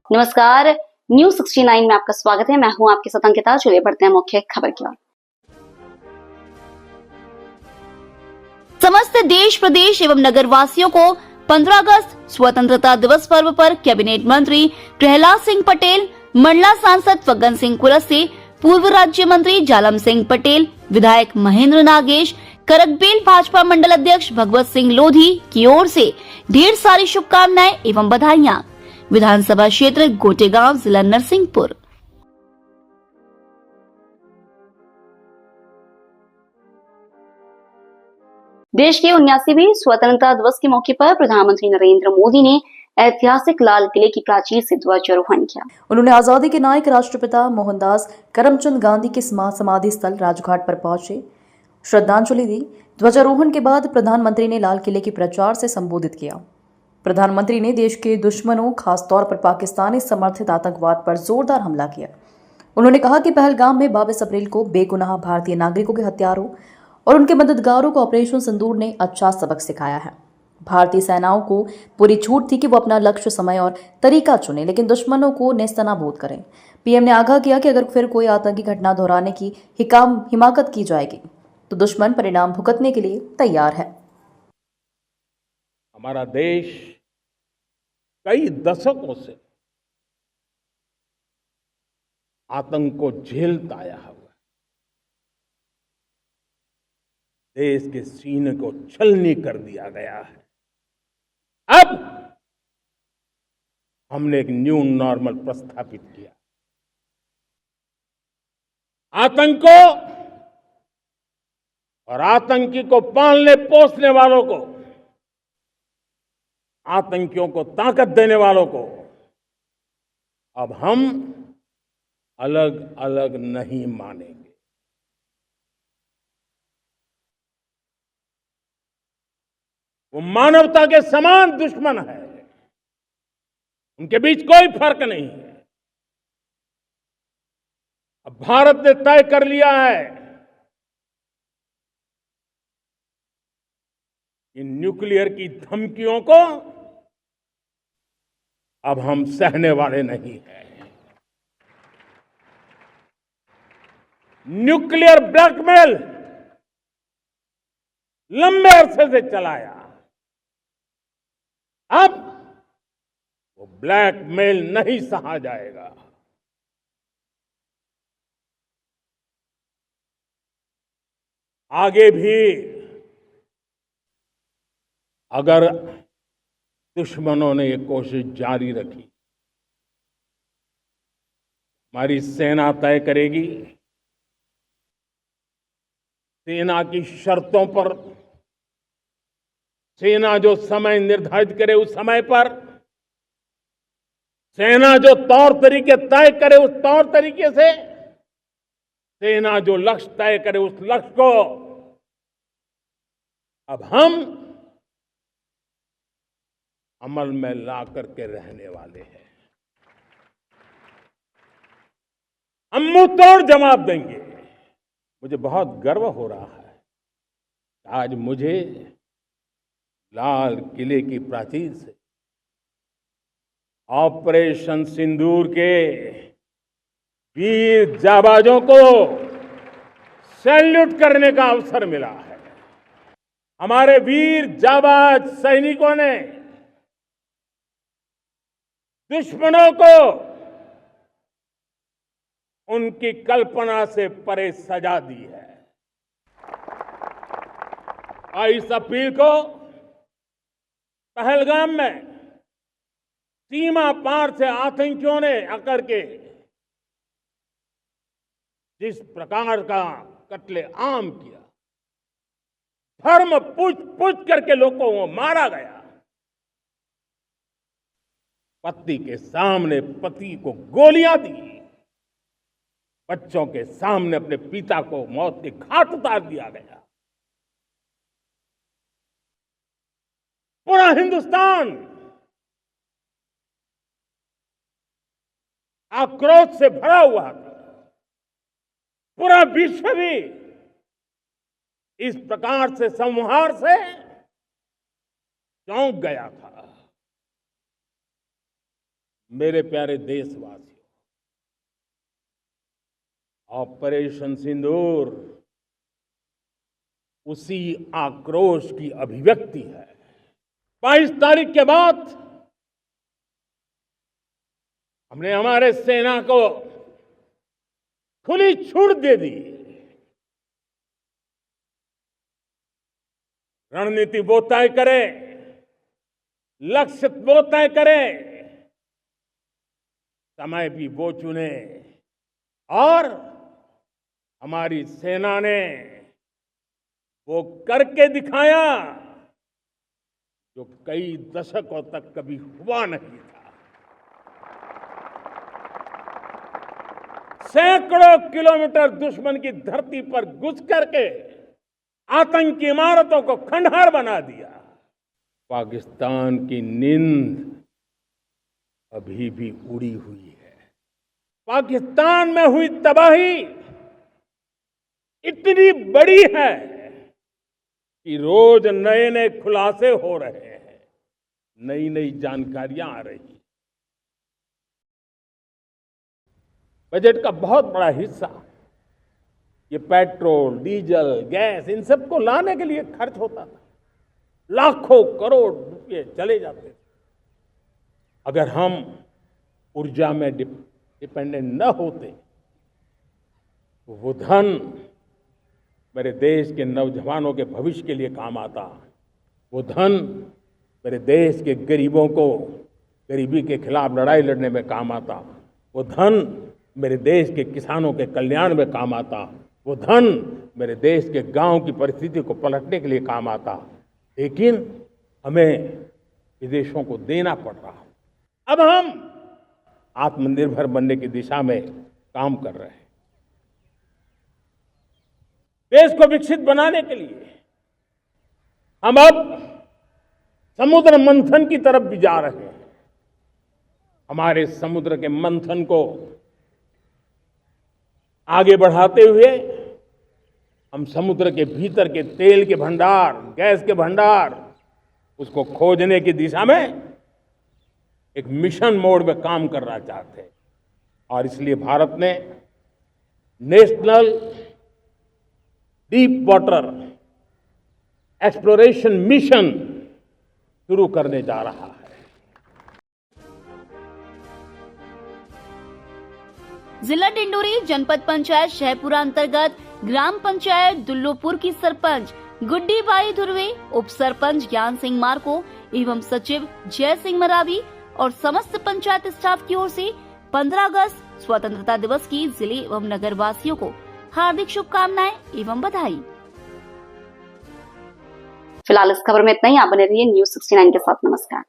नमस्कार, न्यूज 69 में आपका स्वागत है। मैं हूं आपके साथ अंकिता। चलिए बढ़ते हैं मुख्य खबर की ओर। समस्त देश, प्रदेश एवं नगर वासियों को 15 अगस्त स्वतंत्रता दिवस पर्व पर कैबिनेट मंत्री प्रहलाद सिंह पटेल, मंडला सांसद फग्गन सिंह कुलस्ते, पूर्व राज्य मंत्री जालम सिंह पटेल, विधायक महेंद्र नागेश, करकबेल भाजपा मंडल अध्यक्ष भगवत सिंह लोधी की ओर से ढेर सारी शुभकामनाएं एवं बधाइयां। विधानसभा क्षेत्र गोटेगांव, जिला नरसिंहपुर। देश के 79वें स्वतंत्रता दिवस के मौके पर प्रधानमंत्री नरेंद्र मोदी ने ऐतिहासिक लाल किले की प्राचीर से ध्वजारोहण किया। उन्होंने आजादी के नायक राष्ट्रपिता मोहनदास करमचंद गांधी के समाधि स्थल राजघाट पर पहुंचे, श्रद्धांजलि दी। ध्वजारोहण के बाद प्रधानमंत्री ने लाल किले के प्रचार से संबोधित किया। प्रधानमंत्री ने देश के दुश्मनों, खासतौर पर पाकिस्तानी समर्थित आतंकवाद पर जोरदार हमला किया। उन्होंने कहा कि पहलगाम में 22 अप्रैल को बेगुनाह भारतीय नागरिकों के हत्यारों और उनके मददगारों को ऑपरेशन सिंदूर ने अच्छा सबक सिखाया है। भारतीय सेनाओं को पूरी छूट थी कि वो अपना लक्ष्य, समय और तरीका चुने, लेकिन दुश्मनों को नेस्तनाबूद करें। पीएम ने आगाह किया कि अगर फिर कोई आतंकी घटना दोहराने की हिमाकत की जाएगी तो दुश्मन परिणाम भुगतने के लिए तैयार है। हमारा देश कई दशकों से आतंक को झेलता आया हुआ, देश के सीने को छलनी कर दिया गया है। अब हमने एक न्यू नॉर्मल प्रस्थापित किया। आतंक को और आतंकी को पालने पोसने वालों को, आतंकियों को ताकत देने वालों को अब हम अलग अलग नहीं मानेंगे। वो मानवता के समान दुश्मन है, उनके बीच कोई फर्क नहीं है। अब भारत ने तय कर लिया है कि न्यूक्लियर की धमकियों को अब हम सहने वाले नहीं हैं। न्यूक्लियर ब्लैकमेल लंबे अरसे से चलाया, अब वो ब्लैकमेल नहीं सहा जाएगा। आगे भी अगर दुश्मनों ने ये कोशिश जारी रखी, हमारी सेना तय करेगी, सेना की शर्तों पर, सेना जो समय निर्धारित करे उस समय पर, सेना जो तौर तरीके तय करे उस तौर तरीके से, सेना जो लक्ष्य तय करे उस लक्ष्य को अब हम अमल में ला करके रहने वाले हैं। हम मुंह तोड़ जवाब देंगे। मुझे बहुत गर्व हो रहा है कि आज मुझे लाल किले की प्राचीर से ऑपरेशन सिंदूर के वीर जाबाजों को सैल्यूट करने का अवसर मिला है। हमारे वीर जाबाज सैनिकों ने दुश्मनों को उनकी कल्पना से परे सजा दी है। 22 अप्रैल को पहलगाम में सीमा पार से आतंकियों ने आकर के जिस प्रकार का कत्ले आम किया, धर्म पूछ करके लोगों को मारा गया। पति के सामने पति को गोलियां दी, बच्चों के सामने अपने पिता को मौत के घाट उतार दिया गया। पूरा हिंदुस्तान आक्रोश से भरा हुआ था। पूरा विश्व भी इस प्रकार से संहार से चौंक गया था। मेरे प्यारे देशवासियों, ऑपरेशन सिंदूर उसी आक्रोश की अभिव्यक्ति है। 22 तारीख के बाद हमने हमारे सेना को खुली छूट दे दी। रणनीति वो तय करे, लक्ष्य वो तय करे, समय भी वो चुने, और हमारी सेना ने वो करके दिखाया जो कई दशकों तक कभी हुआ नहीं था। सैकड़ों किलोमीटर दुश्मन की धरती पर घुस करके आतंकी इमारतों को खंडहर बना दिया। पाकिस्तान की नींद अभी भी उड़ी हुई है। पाकिस्तान में हुई तबाही इतनी बड़ी है कि रोज नए नए खुलासे हो रहे हैं, नई नई जानकारियां आ रही हैं। बजट का बहुत बड़ा हिस्सा ये पेट्रोल, डीजल, गैस, इन सबको लाने के लिए खर्च होता था। लाखों करोड़ रुपए चले जाते थे। अगर हम ऊर्जा में डिपेंडेंट न होते तो वो धन मेरे देश के नौजवानों के भविष्य के लिए काम आता। वो धन मेरे देश के गरीबों को गरीबी के खिलाफ लड़ाई लड़ने में काम आता। वो धन मेरे देश के किसानों के कल्याण में काम आता। वो धन मेरे देश के गांव की परिस्थिति को पलटने के लिए काम आता। लेकिन हमें विदेशों को देना पड़ रहा। अब हम आत्मनिर्भर बनने की दिशा में काम कर रहे हैं। देश को विकसित बनाने के लिए हम अब समुद्र मंथन की तरफ भी जा रहे हैं। हमारे समुद्र के मंथन को आगे बढ़ाते हुए हम समुद्र के भीतर के तेल के भंडार, गैस के भंडार, उसको खोजने की दिशा में एक मिशन मोड में काम करना चाहते हैं। और इसलिए भारत ने national deep water exploration mission शुरू करने जा रहा है। जिला डिंडोरी जनपद पंचायत शहपुरा अंतर्गत ग्राम पंचायत दुल्लोपुर की सरपंच गुड्डी बाई धुर्वे, उप सरपंच ज्ञान सिंह मार्को एवं सचिव जय सिंह मरावी और समस्त पंचायत स्टाफ की ओर से 15 अगस्त स्वतंत्रता दिवस की जिले एवं नगर वासियों को हार्दिक शुभकामनाएं एवं बधाई। फिलहाल इस खबर में इतना ही। आप बने रहिए न्यूज़ 69 के साथ। नमस्कार।